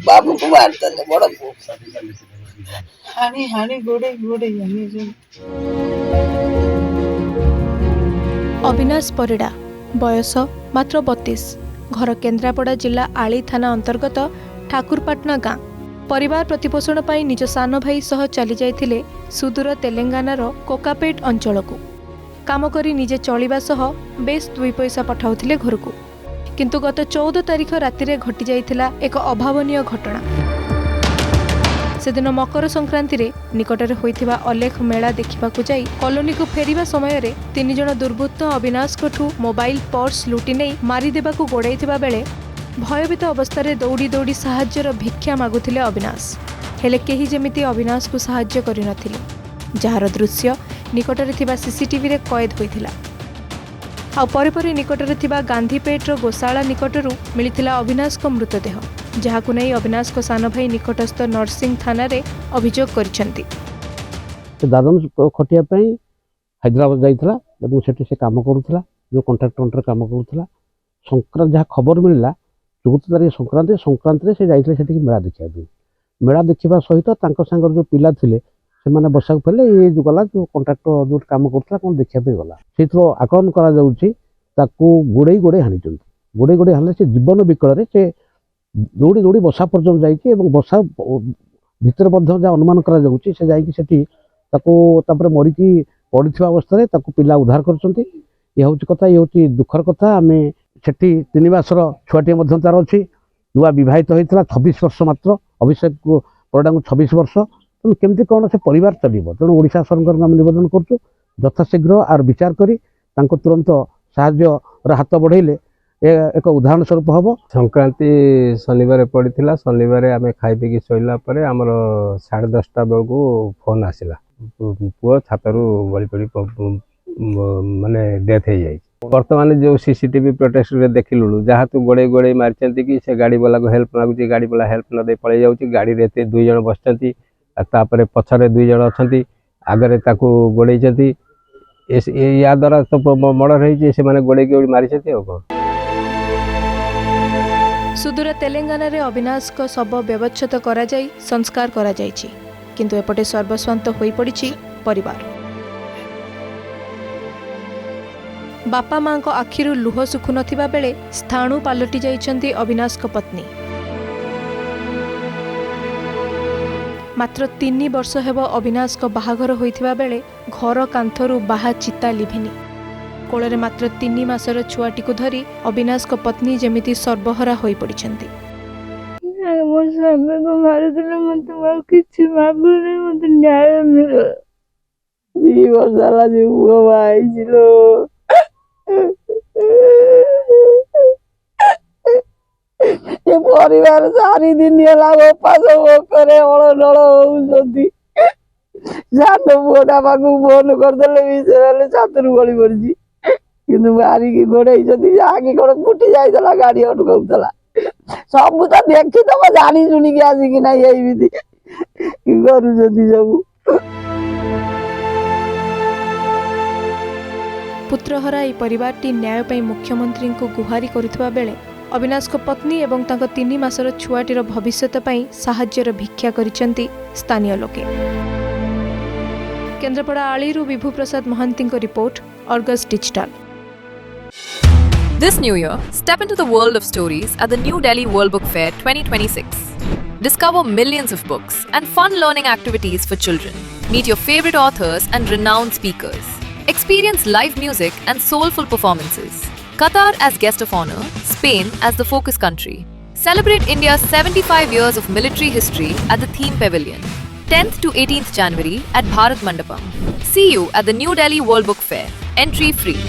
बाबू को मारते बड़ को हाणी हाणी गोड़े गोड़े अविनाश परिड़ा बयस मात्र 32 घर केन्द्रापड़ा जिला आली थाना अंतर्गत ठाकुरपाटना गाँ परिवार प्रतिपोषण पर निज सान भाई सह चली जाइथिले सुदूर तेलंगानार कोकापेट अंचल को काम करी निजे चलिबा सह बेस 2 पैसा पठाउथिले घर को किंतु गत 14 तारिख राति रे घटी जाइथिला एक अभावनीय घटना। सेदिन मकर संक्रांति रे निकटरे होइथिबा अलेख मेला देखिबाकू जाई कॉलोनी को फेरिबा समय रे 3 जण दुर्बृत्त अविनाश कोठू मोबाइल पर्स लुटी नै मारी देबाकू गोड़ाइथिबा बेले भयभीत अवस्था दौड़ी दौड़ी साहाय्यर भिक्षा मागुथिले अविनाश हेले केही जेमिति अविनाश को साहाय्य करि नथिले जार दृश्य निकटरे थिबा सीसीटीवी रे कैद होइथिला। आ परे निकटरे थिबा गांधीपेट रो गोशाला निकटरू मिलिथिला अविनाश को मृतदेह जहाकू नै अविनाश को सान भाई निकटस्थ नरसिंह थाना रे अभियोग करिसेंती। दादन खटिया पई हैदराबाद जाइथिला एवं सेठी से काम करूथिला जो कॉन्ट्रैक्टर काम करूथिला संक्रांत जहाँ खबर मिलला 14 तारिख संक्रांति से जाइथिले सेठी मेला देखिया मेला देखिबा सहित तांको सांगर जो पिला थिले से माने बसाक फेले ये जो गला जो कॉन्ट्रैक्टर जो काम करथला कोन देखिया पे गला सेथरो आकलन करा जाउची ताकू गोड़े हाने हाले से जीवन विकल रे से दौड़ी दौड़ी बसा पर्यटन जाइए और बसा भितर जहाँ अनुमान करा जाउची से जाइए सेठी ताकू तापर मरिकी पड़िथिबा अवस्था रे ताकू पिला उद्धार करछंती। ये हूँ कथा ये हूँ दुखर कथा आम सेठी 3 मासर छुआटे तार अच्छी नुआ बहित होता 26 वर्ष मात्र अभिषेक परडा 26 वर्ष तेणु केमती कौन से परिवार चलो तेणु ओडिशा सरकार आम निवेदन करूँ यथाशीघ्र आर विचार करी तुरंत साहाय्य हाथ बढ़ेले एक उदाहरण स्वरूप हम। संक्रांति शनिवार पड़ा शनिवार आम खाई पी शोला आमर 10:30 बेलू फोन आसला पुओ छातरू गली पड़ी माने डेथ हो जाए। बर्तमान जो सीसीटीवी प्रोटेक्ट देखिलु जहाँ तू गोड़े गोड़े मारी कि से गाड़ी वाला को हेल्प मागुची गाड़ी वाला हेल्प न दे पड़े जाऊँगी गाड़ी रे 2 जण बसचंती तापर पछरे 2 जण अच्छा आगे ताकू गोड़े या द्वारा तो मर्डर होती से गोड़े गोड़ी मारी सुदूर तेलंगाना रे अविनाश को शव व्यवच्छेद करा जाई संस्कार करा जाइछि किंतु एपटे सर्वस्वांत होई पड़िछि परिवार। बापा मां को आखिरु लुह सुखु नथिबा बेले स्थाणु पालटी जाइछंती अविनाश को पत्नी। मात्र 3 वर्ष हेबो अविनाश को बाहाघर होइथिबा बेले घर कांथरु बाहा चिता लिभिनी कोଳରେ मात्र 3 मासर छुआटी को धरी अविनाश को पत्नी जेमिति सर्वहरा होई पड़िछंती। मोर स्वामी को मारदिले मते मोर किछि मागुने मते न्याय मिलो 2 वर्ष जाला जे वो भाई जिलो ये परिवार 4 दिन होला उपास हो करे ओळडळ होउछंती जानो बोडा बागु फोन करदेले बिसेले छातरू गली पड़जी किंतु मारिकी गोड़े आगे गोड़ फुटी जाइला गाड़ी अटकाउला सब तो देखी तुम जानी शुणिकी आसिक ना यही कर सब। पुत्रहरा यह परिवारटी न्याय पाई मुख्यमंत्री को गुहारी करुवा बेले अविनाश को पत्नी एवं 3 मासर छुआटीर भविष्यत पाई साहाय्यर भिक्षा करिसेंती स्थानीय लोके। केन्द्रापड़ा आलीरू विभू प्रसाद महांती को report Argus digital. This new year, step into the world of stories at the New Delhi World Book Fair 2026. Discover millions of books and fun learning activities for children. Meet your favorite authors and renowned speakers. Experience live music and soulful performances. Qatar as guest of honor, Spain as the focus country. Celebrate India's 75 years of military history at the theme pavilion. 10th to 18th January at Bharat Mandapam. See you at the New Delhi World Book Fair. Entry free.